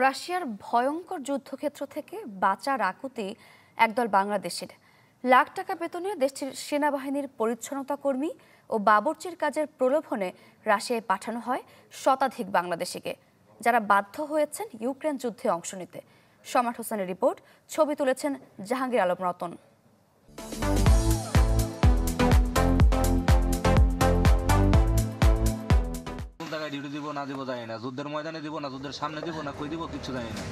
রাশিয়ার ভয়ঙ্কর যুদ্ধক্ষেত্র থেকে বাঁচার আকুতি একদল বাংলাদেশের। লাখ টাকা বেতনে দেশটির সেনাবাহিনীর পরিচ্ছন্নতা কর্মী ও বাবুর্চির কাজের প্রলোভনে রাশিয়ায় পাঠানো হয় শতাধিক বাংলাদেশিকে, যারা বাধ্য হয়েছেন ইউক্রেন যুদ্ধে অংশ নিতে। সম্রাট হোসেনের রিপোর্ট, ছবি তুলেছেন জাহাঙ্গীর আলম রতন। ডিউটি দিব না দিব জানি না, যুদ্ধের ময়দানে দিব না, যুদ্ধের সামনে দিব না, কই দিব কিছু জানি না।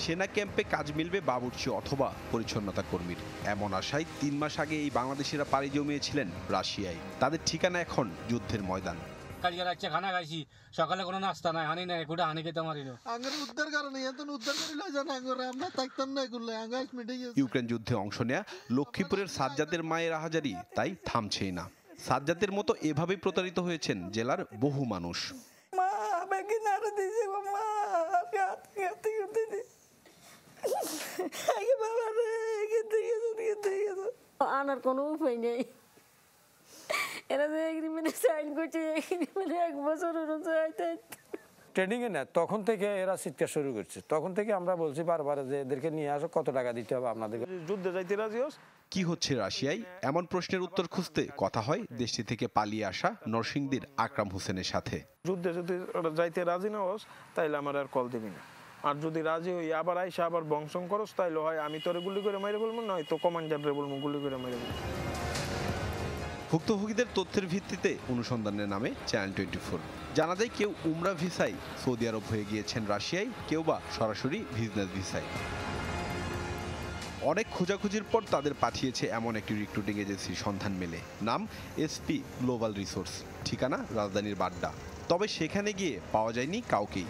সেনা ক্যাম্পে কাজ মিলবে বাবুর্চি অথবা পরিচ্ছন্নতা কর্মীর, এমন আশায় 3 মাস আগে এই বাংলাদেশিরা পাড়ি জমিয়েছিলেন রাশিয়ায়। তাদের ঠিকানা এখন যুদ্ধের ময়দান। কালকে রাতে খানা খাইছি, সকালে কোনো নাস্তা নাই, হানি নাই, কোটা হানি খেতে মারিল। আঙ্গের উদ্ধার কারণে এত উদ্ধার করিল জান আঙ্গরে আমরা থাকতাম না এগুলো আঙ্গাস মিটে গেছে। ইউক্রেন যুদ্ধে অংশ নেয়া লক্ষ্মীপুরের সাজ্জাদের মায়ের আহাজারি তাই থামছেই না। সাজ্জাদের মতো এভাবেই প্রতারিত হয়েছেন জেলার বহু মানুষ। আনার কোনো উপায় নেই, এরা যে এগ্রিমেন্টে সাইন করছে, এগ্রিমেন্টে 1 বছর ট্রেনিং এ না, তখন থেকে এরা চিৎকার শুরু করছে। তখন থেকে আমরা বলছি বারবার যে এদেরকে নিয়ে আসো, কত টাকা দিতে হবে আপনাদেরকে। যুদ্ধে যাইতে রাজি হোস। কি হচ্ছে রাশিয়ায়, এমন প্রশ্নের উত্তর খুঁজতে কথা হয় দেশটি থেকে পালিয়ে আসা নরসিংদীর আকরাম হোসেনের সাথে। যুদ্ধে যদি যাইতে রাজি না হোস তাইলে আমার আর কল দিবি না, আর যদি রাজি হই আবার আইসা আবার বংশং করস তাইলে হয় আমি তোরে গুলি করে মাইরে বলবো, নয় তো কমান্ডারে বলবো গুলি করে মাইরে বলবো। ভুক্তভোগীদের তথ্যের ভিত্তিতে অনুসন্ধানের নামে চ্যানেল 24 জানা যায় কেউ উমরা ভিসায় সৌদি আরব হয়ে গিয়েছেন রাশিয়ায়, কেউ বা সরাসরি বিজনেস ভিসায়। অনেক খোঁজাখুঁজির পর তাদের পাঠিয়েছে এমন একটি রিক্রুটিং এজেন্সির সন্ধান মেলে। নাম এসপি গ্লোবাল রিসোর্স, ঠিকানা রাজধানীর বাড্ডা। তবে সেখানে গিয়ে পাওয়া যায়নি কাউকেই।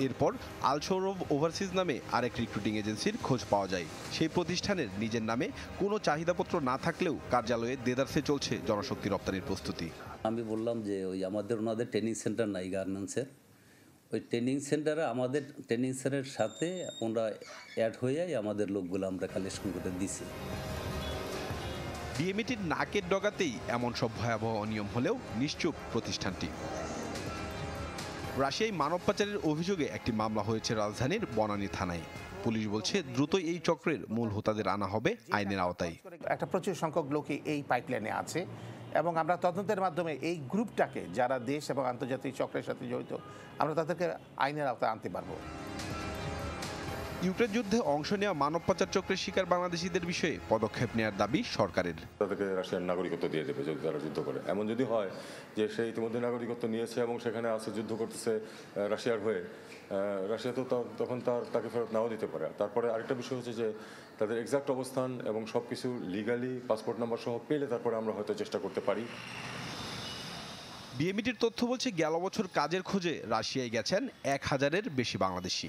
এরপর আল সৌরভ ওভারসিজ নামে আরেক রিক্রুটিং এজেন্সির খোঁজ পাওয়া যায়। সেই প্রতিষ্ঠানের নিজের নামে কোনো চাহিদাপত্র না থাকলেও কার্যালয়ে দেদারসে চলছে জনশক্তি রপ্তানির প্রস্তুতি। আমি বললাম যে ওনাদের ট্রেনিং সেন্টার নাই গার্মেন্টসের, ওই ট্রেনিং সেন্টারে আমাদের ট্রেনিং সেন্টারের সাথে ওরা অ্যাড হয়ে আমাদের লোকগুলো আমরা কালেকশন করে দিছি। বিএমইটির নাকের ডগাতেই এমন সব ভয়াবহ অনিয়ম হলেও নিশ্চুপ প্রতিষ্ঠানটি। রাশিয়ায় মানব পাচারের অভিযোগে একটি মামলা হয়েছে রাজধানীর বনানী থানায়। পুলিশ বলছে দ্রুতই এই চক্রের মূল হোতাদের আনা হবে আইনের আওতায়। একটা প্রচুর সংখ্যক লোকই এই পাইপলাইনে আছে এবং আমরা তদন্তের মাধ্যমে এই গ্রুপটাকে, যারা দেশ এবং আন্তর্জাতিক চক্রের সাথে জড়িত, আমরা তাদেরকে আইনের আওতায় আনতে পারবো। ইউক্রেন যুদ্ধে অংশ নেওয়া মানব পাচার চক্রের শিকার বাংলাদেশিদের বিষয়ে পদক্ষেপ নেওয়ার দাবি সরকারের। তাদেরকে রাশিয়ার নাগরিকত্ব দিয়ে দেবে যদি তারা যুদ্ধ করে। এমন যদি হয় যে সে ইতিমধ্যে নাগরিকত্ব নিয়েছে এবং সেখানে আছে, যুদ্ধ করতেছে রাশিয়ার হয়ে, রাশিয়া তো তখন তাকে ফেরত নাও দিতে পারে। তারপরে আরেকটা বিষয় হচ্ছে যে তাদের এক্সাক্ট অবস্থান এবং সব কিছু লিগালি পাসপোর্ট নাম্বার সহ পেলে তারপরে আমরা হয়তো চেষ্টা করতে পারি। বিএমইটির তথ্য বলছে গেল বছর কাজের খোঁজে রাশিয়ায় গেছেন 1000-এর বেশি বাংলাদেশি।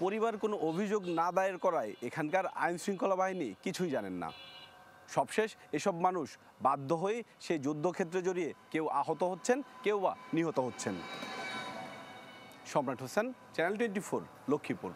পরিবার কোনো অভিযোগ না দায়ের করায় এখানকার আইন শৃঙ্খলা বাহিনী কিছুই জানেন না। সবশেষ এসব মানুষ বাধ্য হয়ে সেই যুদ্ধক্ষেত্রে জড়িয়ে কেউ আহত হচ্ছেন, কেউ বা নিহত হচ্ছেন। সম্রাট হোসেন, চ্যানেল 24, লক্ষ্মীপুর।